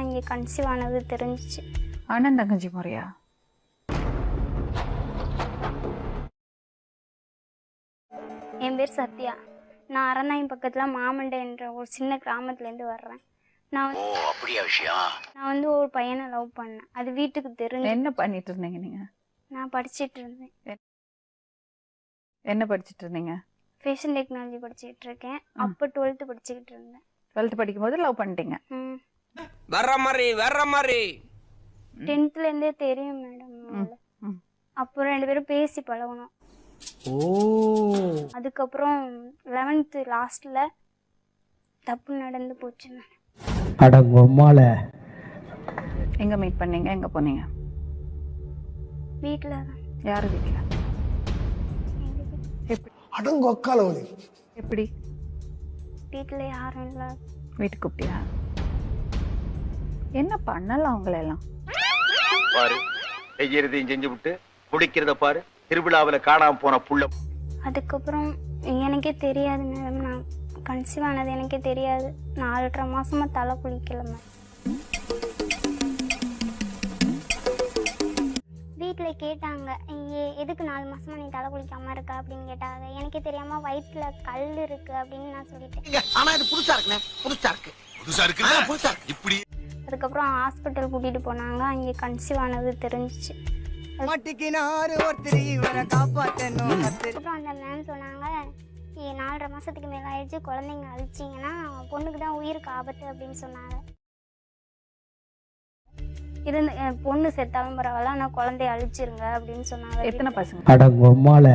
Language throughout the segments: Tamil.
இங்கே கன்சீவ் ஆனது தெரிஞ்சிச்சு. அண்ணன் தங்கச்சி முறையா? என் பேர் சத்யா. நான் அரநாயம் பக்கத்தில் மாமண்டை என்ற ஒரு சின்ன கிராமத்துலேருந்து வர்றேன். நான் வந்து ஒரு பையனை லவ் பண்ணேன். அது வீட்டுக்கு தெரிஞ்சு. என்ன பண்ணிட்டு இருந்தீங்க நீங்க? நான் படிச்சிட்டு இருந்தேன். என்ன படிச்சிட்டு இருந்தீங்க? ஃபேஷன் டெக்னாலஜி படிச்சுக்கிட்டு இருக்கேன். அப்போ 12th படிச்சுக்கிட்டு இருந்தேன். 12th படிக்கும்போது லவ் பண்ணிட்டீங்க? வர்ற மாதிரி 10thலேருந்தே தெரியும் மேடம். அப்புறம் 2 பேரும் பேசி பழகணும். அதுக்கப்புறம் 11th லாஸ்ட்ல தப்பு நடந்து போச்சு மேடம். அடங்கம்மால. எங்க மீட் பண்ணீங்க? எங்க போனீங்க? வீட்டில் தான். யாரு வீட்டில்? எப்படி? அடங்கொக்கால ஒளி. எப்படி? வீட்டில் யாரும் இல்லை. வீட்டுக்கு கூப்பிட்டியா? என்ன பண்ணலாம் அவங்களெல்லாம்? பாரு, செய்யறதையும் செஞ்சு விட்டு குடிக்கிறத பாரு. திருவிழாவில காணாம போன புள்ள. அதுக்கப்புறம் எனக்கே தெரியாது மேடம். நான் கன்சீவ் ஆனது எனக்கே தெரியாது. 4.5 மாசமா தலை குளிக்கல மேம். வீட்டில் கேட்டாங்க, எதுக்கு 4 மாசமா நீ தலை குளிக்காம இருக்க அப்படின்னு கேட்டாங்க. எனக்கே தெரியாம வயிற்றுல கல் இருக்கு அப்படின்னு நான் சொல்லிட்டேன். ஆனா இது புதுசா இருக்கு இப்படி. அதுக்கப்புறம் ஹாஸ்பிட்டல் கூட்டிட்டு போனாங்க. அங்கே கன்சீவ் ஆனது தெரிஞ்சிச்சு. அதுக்கப்புறம் அந்த மேம் சொன்னாங்க, 4.5 மாசத்துக்கு மேல ஆயிடுச்சு, குழந்தைங்க அழிச்சிங்கன்னா பொண்ணுக்கு தான் உயிருக்கு ஆபத்து அப்படின்னு சொன்னாங்க. பொண்ணு செத்தாலும் பரவாயில்ல, ஆனா குழந்தைய அழிச்சிருங்க அப்படின்னு சொன்னாங்க. எத்தனை பசங்க? அடங்கம்மால.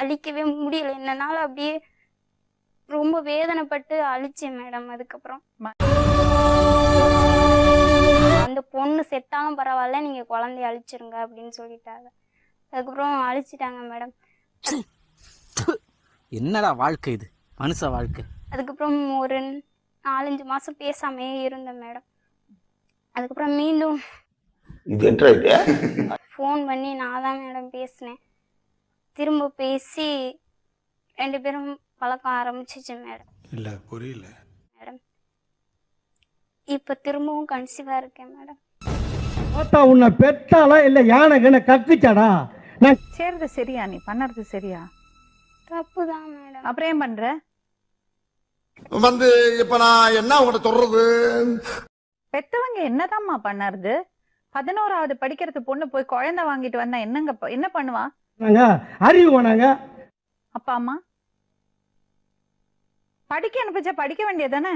அழிக்கவே முடியல என்னால. அப்படியே ரொம்ப வேதனைப்பட்டு அழிச்சேன் மேடம். அதுக்கப்புறம் அந்த பொண்ணு செத்தாலும் பரவாயில்ல, நீங்க குழந்தைய அழிச்சிருங்க அப்படின்னு சொல்லிட்டாங்க. அதுக்கப்புறம் அழிச்சிட்டாங்க மேடம். என்னடா வாழ்க்கை இது, மனுஷ வாழ்க்கை. அதுக்கப்புறம் ஒரு 4-5 மாசம் பேசாமே இருந்தேன் மேடம். அதுக்கப்புறம் மீண்டும் ஃபோன் பண்ணி நான் தான் மேடம் பேசினேன். திரும்ப பேசி 2 பேரும் பழக்கம் ஆரம்பிச்சிச்சு மேடம். இல்ல புரியல மேடம் இப்ப திரும்பவும் கன்சீவா இருக்கேன் மேடம். உன்னை பெத்தாலா இல்ல யானை கக்குச்சாடா? நான் சேர்றது சரியா? நீ பண்ணறது சரியா? தப்புதான் மேடம். அப்புறம் ஏன் பண்ற? வந்து இப்ப நான் என்ன உங்கள்கிட்ட சொல்றது? பெத்தவங்க என்னதாம்மா பண்ணறது? 11வது படிக்கிறது பொண்ணு போய் குழந்தை வாங்கிட்டு வந்தா என்ன பண்ணுவா? அறிவு வேணாங்க. அப்பா அம்மா படிக்க அனுப்பிச்சா படிக்க வேண்டியதானே?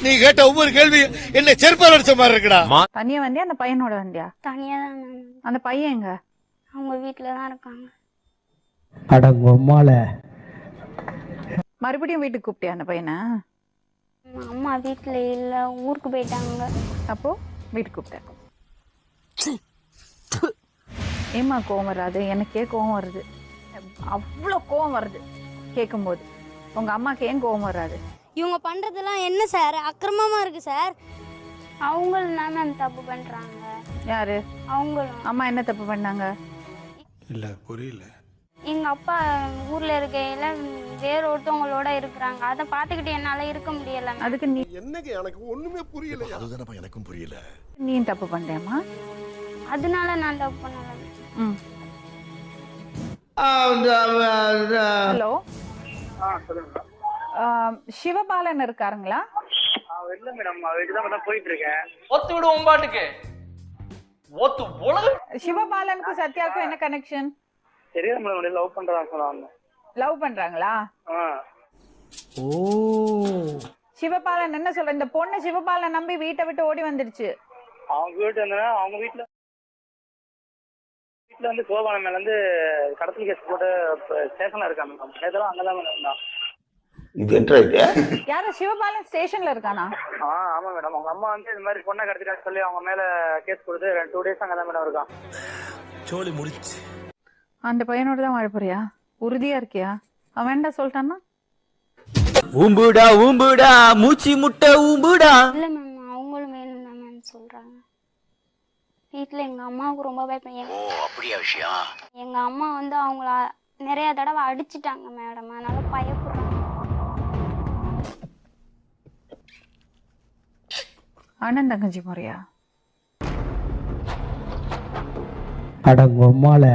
நீ கேட்ட ஒவ்வொரு கேள்வி என்ன செருப்பால் அடிச்ச மாதிரி இருக்குடா. தனியா வண்டியா அந்த பையனோட வண்டியா? தனியா தான் மேடம். அந்த பையன் எங்க? அவங்க வீட்டுல தான் இருக்காங்க. அடங்கம்மால. மறுபடியும் வீட்டுக்கு கூப்பிட்டியா அந்த பையனை? அம்மா வீட்டுல இல்ல, ஊருக்கு போயிட்டாங்க. அப்போ வீட்டுக்கு கூப்பிட்டேன். ஏமா கோவம் வராது? எனக்கே கோவம் வருது. அவ்வளோ கோவம் வருது கேட்கும்போது. உங்க அம்மாக்கு ஏன் கோவம் வராது? இவங்க பண்றதெல்லாம் என்ன சார் அக்கிரமமா இருக்கு சார். அவங்களும் தான் மேம் தப்பு பண்றாங்க. யாரு? அவங்களும். அம்மா என்ன தப்பு பண்ணாங்க? இல்ல புரியல. எங்க அப்பா ஊர்ல இருக்கையில வேற ஒருத்தவங்களோட இருக்கிறாங்க. அதை பார்த்துக்கிட்டு என்னால இருக்க முடியல. அதுக்கு நீ என்னங்க எனக்கு ஒண்ணுமே புரியல. அதுதானப்பா எனக்கும் புரியல. நீ தப்பு பண்றியாமா? அதனால நான் தப்பு பண்ணல. ஹலோ, சிவபாலன் இருக்காருங்களா? இல்ல மேடம், அதுக்குதான் போயிட்டு இருக்கேன். ஒத்து விடுவோம் பாட்டுக்கு. ஒத்து உலக. சிவபாலனுக்கும் சத்யாவுக்கும் என்ன கனெக்ஷன்? தெரியாது மேடம், லவ் பண்றாங்க சொன்னாங்க. லவ் பண்றாங்களா? சிவபாலன் என்ன சொல்ற? இந்த பொண்ணு சிவபாலன் நம்பி வீட்டை விட்டு ஓடி வந்துடுச்சு. அவங்க வீட்டு அவங்க வீட்டுல வந்து கோபாலம் மேல வந்து கடத்தல் கேஸ் போட்டு ஸ்டேஷன்ல இருக்காங்க மேடம். நேத்தெல்லாம் அங்கதான் மேடம். யாரு? சிவபாலன் ஸ்டேஷன்ல இருக்கானா? ஆமா மேடம். அவங்க அம்மா வந்து இந்த மாதிரி பொண்ணை கடத்திட்டான்னு சொல்லி அவங்க மேல கேஸ் கொடுத்து 2 days அங்கதான் மேடம் இருக்கான். சோலி முடிச்சு. அந்த பையனோட தான் வாழ போறியா? உறுதியா இருக்கியா? அவன் வேண்டா சொல்லிட்டான்னா? ஊம்புடா மூச்சி முட்டை ஊம்புடா. இல்ல மேம், அவங்களும் வேணும் தான் மேம் சொல்றாங்க. வீட்டுல எங்க அம்மாவுக்கு ரொம்ப பயப்பேன். எங்க அம்மா வந்து அவங்கள நிறைய தடவை அடிச்சுட்டாங்க மேடம். அதனால பயப்படுறாங்க. அண்ணன் தங்கச்சி முறையா? அடங்கம்மால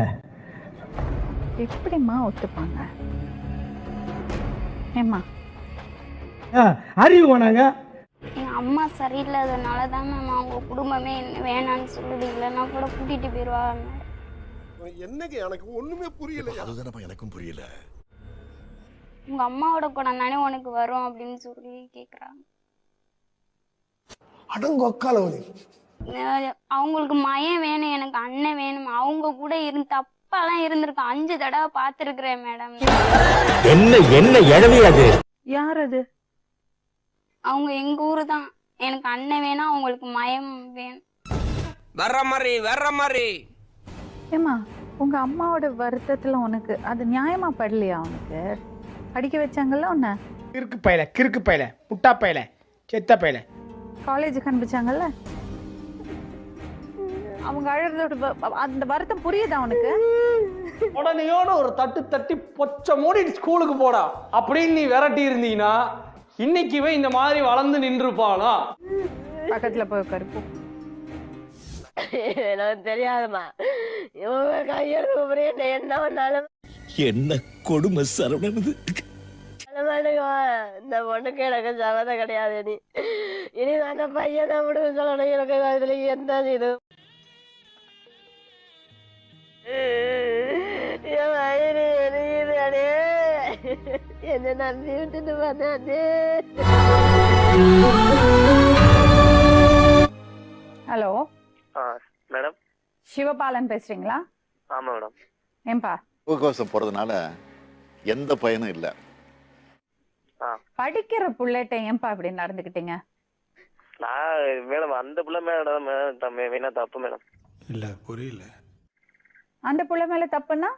எப்படிம்மா ஒத்துப்பாங்க? ஏம்மா அறிவு வேணாங்க. எங்கள் அம்மா சரியில்லாதனால தான் மேம் அவங்க குடும்பமே என்ன வேணான்னு சொல்லுது, இல்லைன்னா கூட கூட்டிகிட்டு போயிடுவாங்க. என்னங்க எனக்கு ஒண்ணுமே புரியல. அதுதானப்பா எனக்கும் புரியல. உங்கள் அம்மாவோட குணம் தானே உனக்கு வரும் அப்படின்னு சொல்லி கேட்குறாங்க. அடங்கொக்காலவனி. அவங்களுக்கு மயம் வேணும், எனக்கு அண்ணன் வேணும். அவங்க கூட இருந்து தப்பாலாம் இருந்திருக்கு, 5 தடவை பார்த்துருக்குறேன் மேடம். என்ன என்ன எழவி அது? யார் அது? அவங்க எங்கள் ஊர் தான். எனக்கு அண்ணன் வேணும், அவங்களுக்கு மயம் வேணும். வர்ற மாதிரி ஏம்மா உங்க அம்மாவோட வருத்தத்துல உனக்கு அது நியாயமா படலையா? உனக்கு படிக்க வச்சாங்கல்ல உன்னை, கிறுக்கு பையல முட்டா பையல செத்த பையல காலேஜுக்கு அனுப்பிச்சாங்கல்ல, அவங்க அழுறதோட அந்த வருத்தம் புரியுதா உனக்கு? உடனேயோட ஒரு தட்டி பொச்ச மூடிட்டு ஸ்கூலுக்கு போடா அப்படின்னு நீ விரட்டி இருந்தீங்கன்னா இன்னைக்குவே இந்த மாதிரி வளர்ந்து நின்றுப்பானா? பக்கத்துல போய் உட்காரு போ. எனக்கு தெரியாதுமா, இவங்க கையெழுத்து என்ன பண்ணாலும் என்ன கொடுமை சரவணனது. இந்த பொண்ணுக்கு எனக்கு சம்மதம் கிடையாது. இனி அந்த பையனை விடுங்க சொல்லணும். எனக்கு இதுல எந்த இது என்ன நன்றி விட்டுட்டு பண்ணே. Hello madam. சிவபாலன் பேசுறீங்களா? ஆமா மேடம். ஏன்பா முகக்கவசம் போறதுனால எந்த பயனும் இல்ல. படிக்கிற புள்ளைட்ட ஏன்பா இப்படி நடந்துக்கிட்டீங்க? நான் மேடம் அந்த பிள்ளை மேடம் வேணா தப்பு மேடம். இல்ல புரியல. அந்த புள்ள மேல தப்புன்னா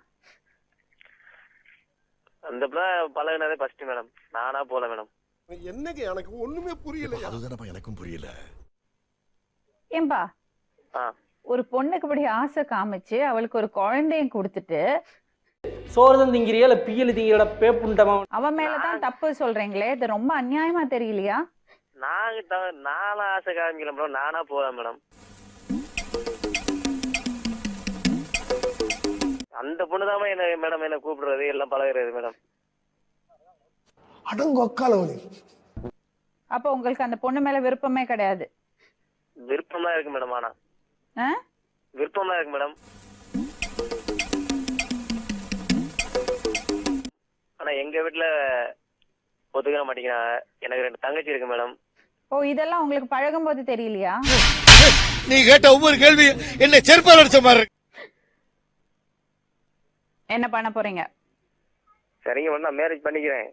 அந்த பிள்ளை பழகினதே ஃபர்ஸ்ட் மேடம், நானா போல மேடம். என்னங்க எனக்கு ஒண்ணுமே புரியல. அதுதானப்பா எனக்கும் புரியல. ஏன்பா ஒரு பொண்ணுக்கு இப்படி ஆசை காமிச்சு அவளுக்கு ஒரு குழந்தையும் கொடுத்துட்டு சோறுதான் திங்கிறியா இல்ல பியல் திங்கிற பேப்புண்டமா? அவன் மேலதான் தப்பு சொல்றீங்களே, இது ரொம்ப அநியாயமா தெரியலையா? நானா ஆசை காமிக்கல மேடம், நானா போல மேடம். அந்த பொண்ணுதான் என்ன மேடம் என்ன கூப்பிடுறது எல்லாம் பழகுறது மேடம். அடங்கொக்காலவனி. அப்ப உங்களுக்கு அந்த பொண்ணு மேல விருப்பமே கிடையாது? விருப்பம்லாம் இருக்கு மேடம். ஆனா விருப்பம்லாம் இருக்கு மேடம். ஆனா எங்க வீட்டுல ஒத்துக்கிற மாட்டேங்கிறாங்க. எனக்கு 2 தங்கச்சி இருக்கு மேடம். ஓ, இதெல்லாம் உங்களுக்கு பழகும் போது தெரியலையா? நீ கேட்ட ஒவ்வொரு கேள்வி என்ன செருப்பால் அடிச்ச மாதிரி. என்ன பண்ண போறீங்க? சரிங்க, நான் மேரேஜ் பண்ணிக்கிறேன்.